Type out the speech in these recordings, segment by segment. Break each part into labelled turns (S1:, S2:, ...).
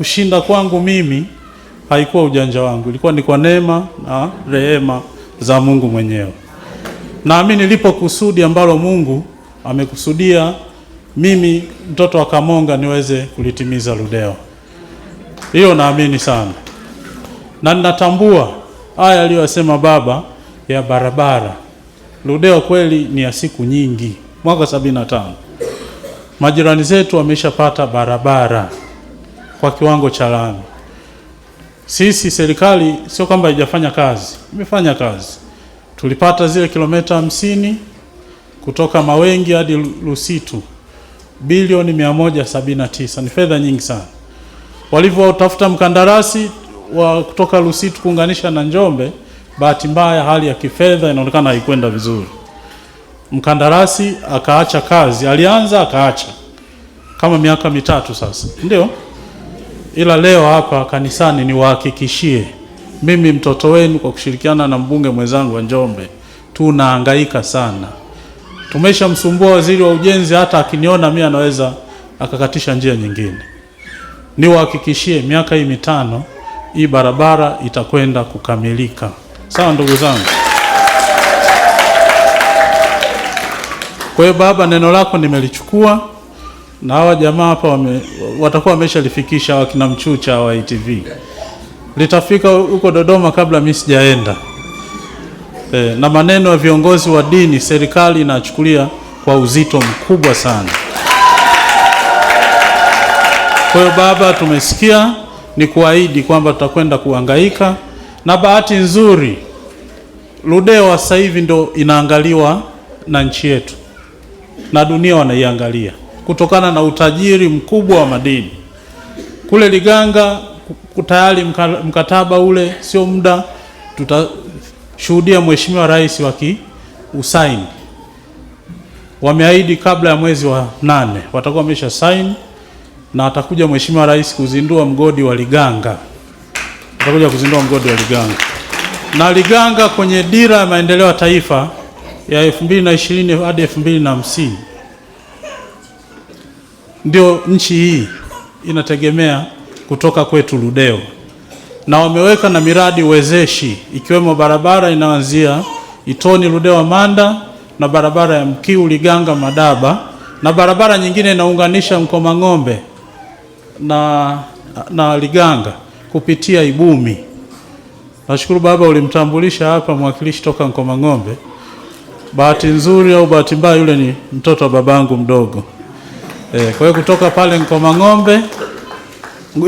S1: Kushinda kwangu mimi haikuwa ujanja wangu, ilikuwa ni kwa neema na rehema za Mungu mwenyewe. Naamini nilipo kusudi ambalo Mungu amekusudia mimi mtoto wa Kamonga niweze kulitimiza Ludewa. Hiyo naamini sana. Na ninatambua haya aliyosema baba ya barabara. Ludewa kweli ni ya siku nyingi. Mwaka 75. Majirani zetu wameshapata barabara kwa kiwango cha lami. Sisi serikali sio kwamba haijafanya kazi, imefanya kazi. Tulipata zile kilomita 50 kutoka Mawengi hadi Lusitu, bilioni 179. Ni fedha nyingi sana. Walivyotafuta mkandarasi wa kutoka Lusitu kuunganisha na Njombe, bahati mbaya hali ya kifedha inaonekana haikwenda vizuri. Mkandarasi akaacha kazi, alianza akaacha kama miaka mitatu sasa. Ndio? Ila leo hapa kanisani niwahakikishie, mimi mtoto wenu kwa kushirikiana na mbunge mwenzangu wa Njombe tunahangaika sana. Tumeshamsumbua waziri wa ujenzi, hata akiniona mimi anaweza akakatisha njia nyingine. Niwahakikishie miaka hii mitano hii barabara itakwenda kukamilika. Sawa ndugu zangu? Kwa hiyo baba, neno lako nimelichukua, na hawa jamaa hapa watakuwa wameshalifikisha, wakina Mchucha wa ITV. Litafika huko Dodoma kabla mimi sijaenda. Na maneno ya viongozi wa dini serikali inachukulia kwa uzito mkubwa sana. Kwa hiyo baba, tumesikia, ni kuahidi kwamba tutakwenda kuhangaika, na bahati nzuri Ludewa sasa hivi ndo inaangaliwa na nchi yetu na dunia wanaiangalia kutokana na utajiri mkubwa wa madini. Kule Liganga tayari mkataba ule sio muda tutashuhudia Mheshimiwa Rais usaini. Wameahidi kabla ya mwezi wa 8 watakuwa wamesha sign, na atakuja Mheshimiwa Rais kuzindua mgodi wa Liganga. Atakuja kuzindua mgodi wa Liganga. Na Liganga kwenye dira ya maendeleo ya taifa ya 2020 hadi 2050 ndio nchi hii inategemea kutoka kwetu Ludewa. Na wameweka na miradi wezeshi ikiwemo barabara inaanzia Itoni Ludewa Manda, na barabara ya Mkiu Liganga Madaba, na barabara nyingine inaunganisha Mkomang'ombe na Liganga kupitia Ibumi. Nashukuru baba ulimtambulisha hapa mwakilishi toka Mkomang'ombe. Bahati nzuri au bahati mbaya yule ni mtoto wa babangu mdogo. Kwa hiyo kutoka pale Mkomang'ombe,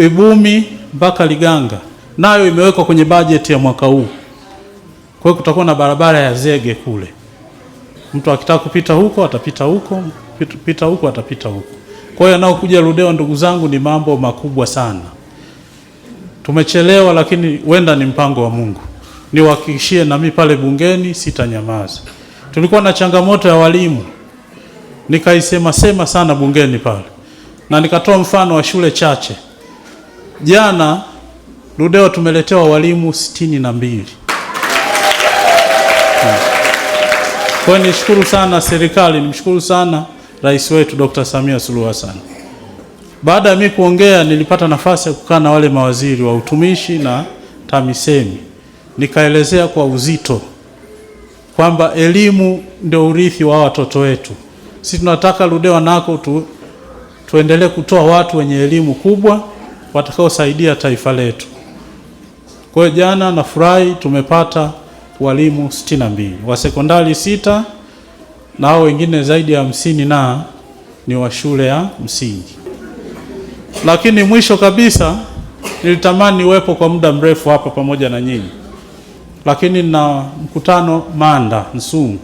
S1: Ibumi mpaka Liganga nayo imewekwa kwenye bajeti ya mwaka huu. Kwa hiyo kutakuwa na barabara ya zege kule. Mtu akitaka kupita huko atapita huko, pita huko atapita huko. Kwa hiyo nao kuja Ludewa, ndugu zangu, ni mambo makubwa sana. Tumechelewa, lakini wenda ni mpango wa Mungu. Niwahakikishie na mimi pale bungeni sitanyamaza. Tulikuwa na changamoto ya walimu, nikaisema sana bungeni pale, na nikatoa mfano wa shule chache. Jana Ludewa tumeletewa walimu 62. Kwa hiyo nishukuru sana serikali, nimshukuru sana rais wetu Dr. Samia Suluhu Hassan. Baada ya mimi kuongea, nilipata nafasi ya kukaa na wale mawaziri wa utumishi na TAMISEMI. Nikaelezea kwa uzito kwamba elimu ndio urithi wa watoto wetu. Sisi tunataka Ludewa nako tuendelee kutoa watu wenye elimu kubwa watakaosaidia taifa letu. Kwa hiyo jana nafurahi tumepata walimu 62, wa sekondari 6, na hao wengine zaidi ya 50 na ni wa shule ya msingi. Lakini mwisho kabisa, nilitamani niwepo kwa muda mrefu hapa pamoja na nyinyi, lakini na mkutano Manda Nsungu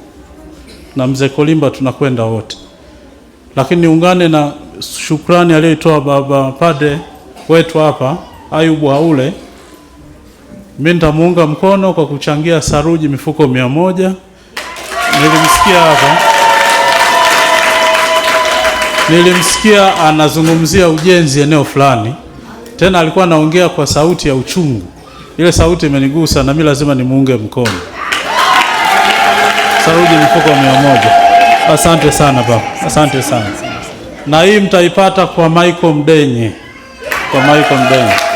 S1: na Mzee Kolimba tunakwenda wote. Lakini niungane na shukrani aliyoitoa baba padre wetu hapa Ayubu Haule. Mimi nitamuunga mkono kwa kuchangia saruji mifuko 100. Nilimsikia hapa, nilimsikia anazungumzia ujenzi eneo fulani, tena alikuwa anaongea kwa sauti ya uchungu. Ile sauti imenigusa na mimi lazima nimuunge mkono. Saruji mifuko 100. Asante sana baba, asante sana. Na hii mtaipata kwa Michael Mdenye. kwa Michael Mbenga.